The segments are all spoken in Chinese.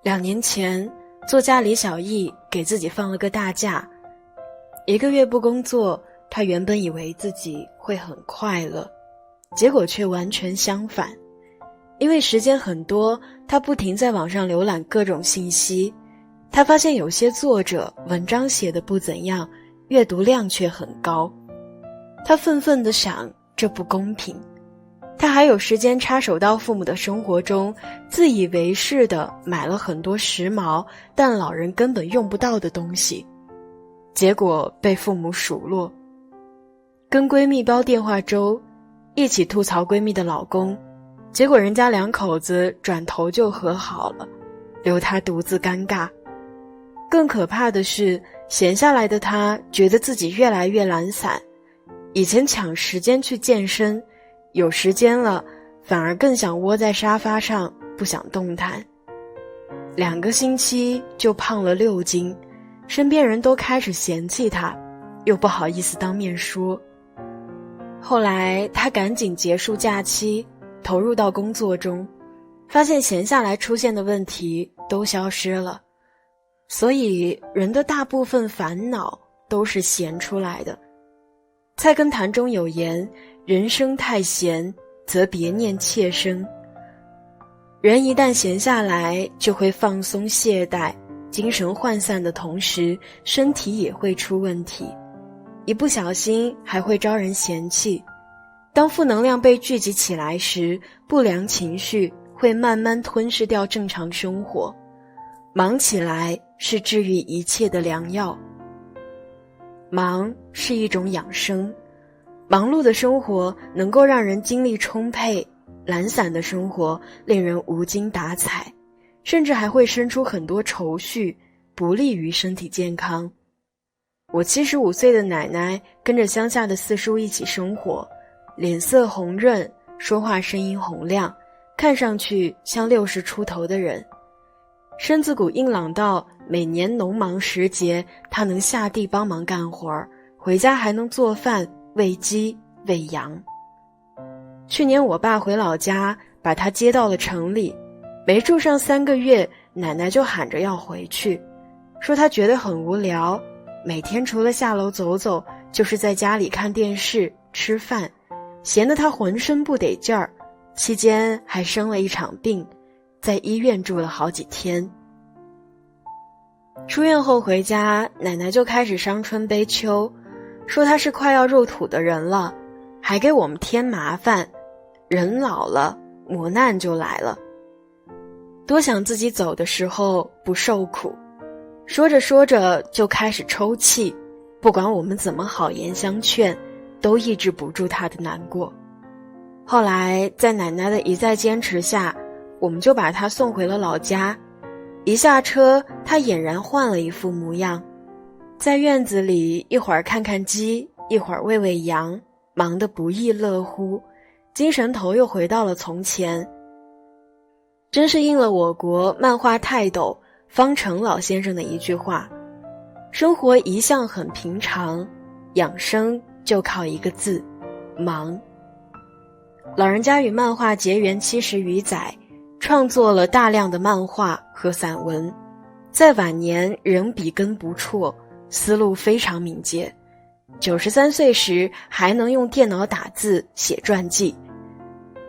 2年前，作家李小艺给自己放了个大假，1个月不工作，他原本以为自己会很快乐，结果却完全相反。因为时间很多，他不停在网上浏览各种信息，他发现有些作者文章写得不怎样，阅读量却很高。他愤愤地想，这不公平。他还有时间插手到父母的生活中，自以为是地买了很多时髦但老人根本用不到的东西，结果被父母数落。跟闺蜜煲电话粥，一起吐槽闺蜜的老公，结果人家2口子转头就和好了，留她独自尴尬。更可怕的是，闲下来的她觉得自己越来越懒散，以前抢时间去健身，有时间了反而更想窝在沙发上，不想动弹。2个星期就胖了6斤，身边人都开始嫌弃她，又不好意思当面说。后来她赶紧结束假期，投入到工作中，发现闲下来出现的问题都消失了。所以人的大部分烦恼都是闲出来的。菜根谭中有言，人生太闲，则别念妾生。人一旦闲下来，就会放松懈怠，精神涣散的同时，身体也会出问题，一不小心还会招人嫌弃。当负能量被聚集起来时，不良情绪会慢慢吞噬掉正常生活。忙起来是治愈一切的良药。忙是一种养生，忙碌的生活能够让人精力充沛，懒散的生活令人无精打采，甚至还会生出很多愁绪，不利于身体健康。我75岁的奶奶跟着乡下的4叔一起生活，脸色红润，说话声音洪亮，看上去像60出头的人。身子骨硬朗到每年农忙时节，他能下地帮忙干活，回家还能做饭喂鸡喂羊。去年我爸回老家，把他接到了城里，没住上3个月，奶奶就喊着要回去，说她觉得很无聊，每天除了下楼走走，就是在家里看电视吃饭，闲得她浑身不得劲儿，期间还生了一场病，在医院住了好几天。出院后回家，奶奶就开始伤春悲秋，说她是快要入土的人了，还给我们添麻烦，人老了磨难就来了。多想自己走的时候不受苦。说着说着就开始抽泣，不管我们怎么好言相劝，都抑制不住她的难过。后来在奶奶的一再坚持下，我们就把她送回了老家。一下车，她俨然换了一副模样，在院子里一会儿看看鸡，一会儿喂喂羊，忙得不亦乐乎，精神头又回到了从前。真是应了我国漫画泰斗方成老先生的一句话，生活一向很平常，养生就靠一个字，忙。老人家与漫画结缘70余载，创作了大量的漫画和散文，在晚年仍笔耕不辍，思路非常敏捷。93岁时还能用电脑打字写传记。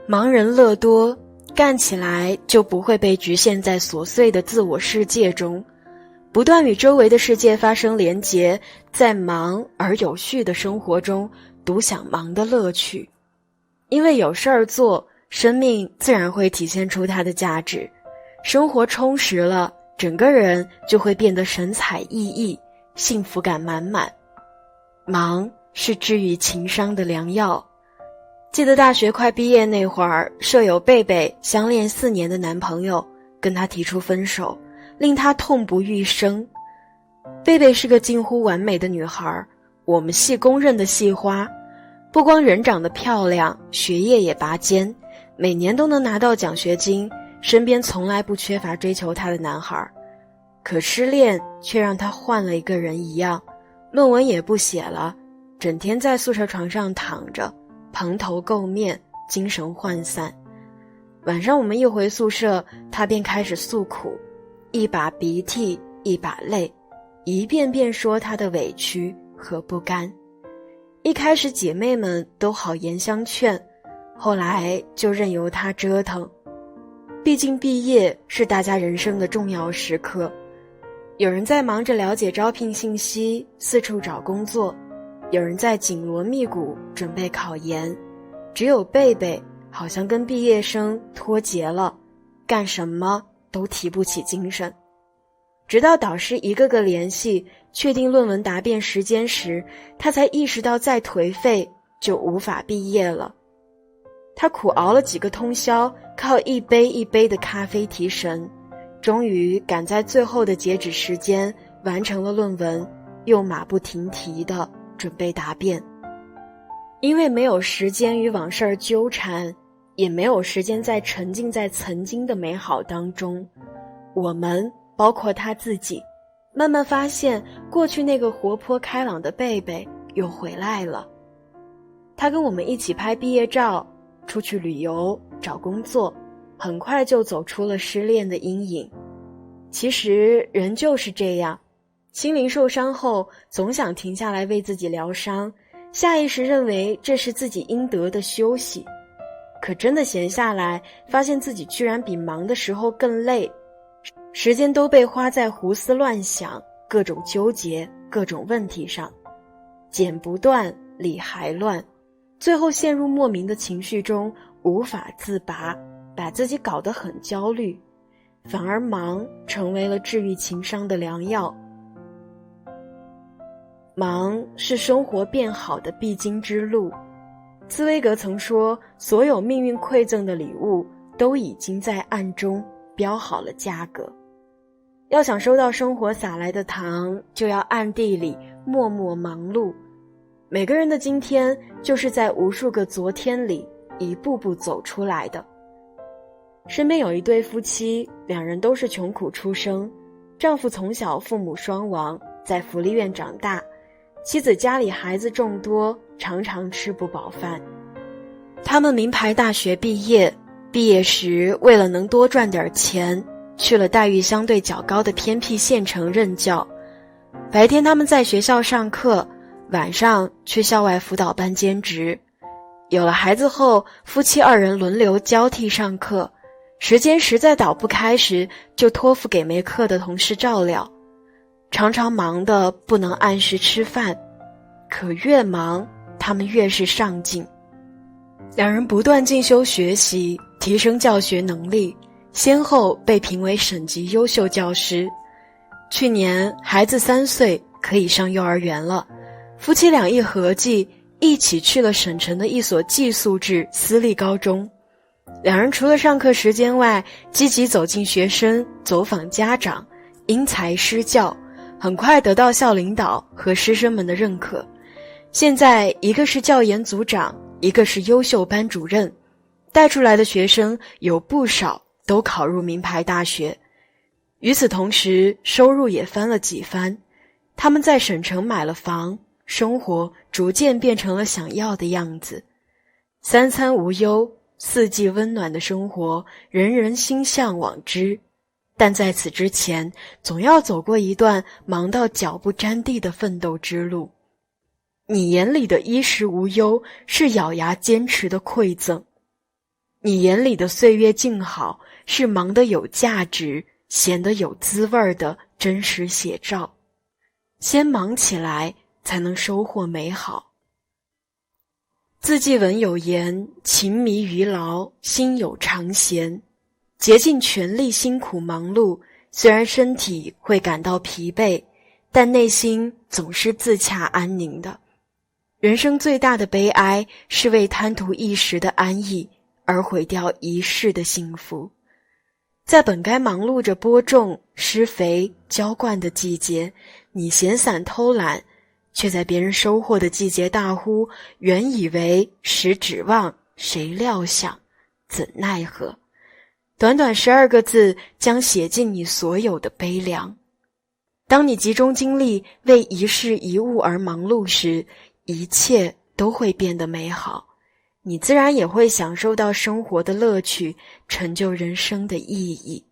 忙人乐多，干起来就不会被局限在琐碎的自我世界中，不断与周围的世界发生连结，在忙而有序的生活中独享忙的乐趣。因为有事儿做，生命自然会体现出它的价值，生活充实了，整个人就会变得神采奕奕，幸福感满满。忙是治愈情伤的良药。记得大学快毕业那会儿，舍友贝贝相恋4年的男朋友跟她提出分手，令她痛不欲生。贝贝是个近乎完美的女孩，我们系公认的系花，不光人长得漂亮，学业也拔尖，每年都能拿到奖学金，身边从来不缺乏追求她的男孩。可失恋却让她换了一个人一样，论文也不写了，整天在宿舍床上躺着，蓬头垢面，精神涣散。晚上我们一回宿舍，她便开始诉苦，一把鼻涕一把泪，一遍遍说她的委屈和不甘。一开始姐妹们都好言相劝，后来就任由她折腾。毕竟毕业是大家人生的重要时刻，有人在忙着了解招聘信息，四处找工作，有人在紧锣密鼓准备考研，只有贝贝好像跟毕业生脱节了，干什么都提不起精神。直到导师一个个联系，确定论文答辩时间时，他才意识到再颓废就无法毕业了。他苦熬了几个通宵，靠一杯一杯的咖啡提神，终于赶在最后的截止时间完成了论文，又马不停蹄地准备答辩。因为没有时间与往事纠缠，也没有时间再沉浸在曾经的美好当中，我们包括他自己慢慢发现，过去那个活泼开朗的贝贝又回来了。他跟我们一起拍毕业照，出去旅游，找工作，很快就走出了失恋的阴影。其实人就是这样，心灵受伤后总想停下来为自己疗伤，下意识认为这是自己应得的休息。可真的闲下来，发现自己居然比忙的时候更累，时间都被花在胡思乱想，各种纠结，各种问题上，剪不断，理还乱，最后陷入莫名的情绪中无法自拔，把自己搞得很焦虑，反而忙成为了治愈情伤的良药。忙是生活变好的必经之路。茨威格曾说，所有命运馈赠的礼物都已经在暗中标好了价格。要想收到生活撒来的糖，就要暗地里默默忙碌。每个人的今天就是在无数个昨天里一步步走出来的。身边有一对夫妻，两人都是穷苦出生，丈夫从小父母双亡，在福利院长大，妻子家里孩子众多，常常吃不饱饭。他们名牌大学毕业，毕业时为了能多赚点钱，去了待遇相对较高的偏僻县城任教。白天他们在学校上课，晚上去校外辅导班兼职。有了孩子后，夫妻二人轮流交替上课，时间实在倒不开时，就托付给没课的同事照料。常常忙得不能按时吃饭，可越忙，他们越是上进。两人不断进修学习，提升教学能力，先后被评为省级优秀教师。去年孩子3岁，可以上幼儿园了，夫妻俩一合计，一起去了省城的一所寄宿制私立高中。两人除了上课时间外，积极走进学生，走访家长，因材施教，很快得到校领导和师生们的认可。现在一个是教研组长，一个是优秀班主任，带出来的学生有不少都考入名牌大学。与此同时，收入也翻了几番，他们在省城买了房，生活逐渐变成了想要的样子。3餐无忧，4季温暖的生活，人人心向往之。但在此之前，总要走过一段忙到脚不沾地的奋斗之路。你眼里的衣食无忧，是咬牙坚持的馈赠；你眼里的岁月静好，是忙得有价值，闲得有滋味的真实写照。先忙起来，才能收获美好。字迹文有言：勤迷于劳，心有常闲。竭尽全力辛苦忙碌，虽然身体会感到疲惫，但内心总是自洽安宁的。人生最大的悲哀，是为贪图一时的安逸，而毁掉一世的幸福。在本该忙碌着播种、施肥、浇灌的季节，你闲散偷懒，却在别人收获的季节大呼，原以为谁指望，谁料想，怎奈何。短短12个字，将写尽你所有的悲凉。当你集中精力为一事一物而忙碌时，一切都会变得美好，你自然也会享受到生活的乐趣，成就人生的意义。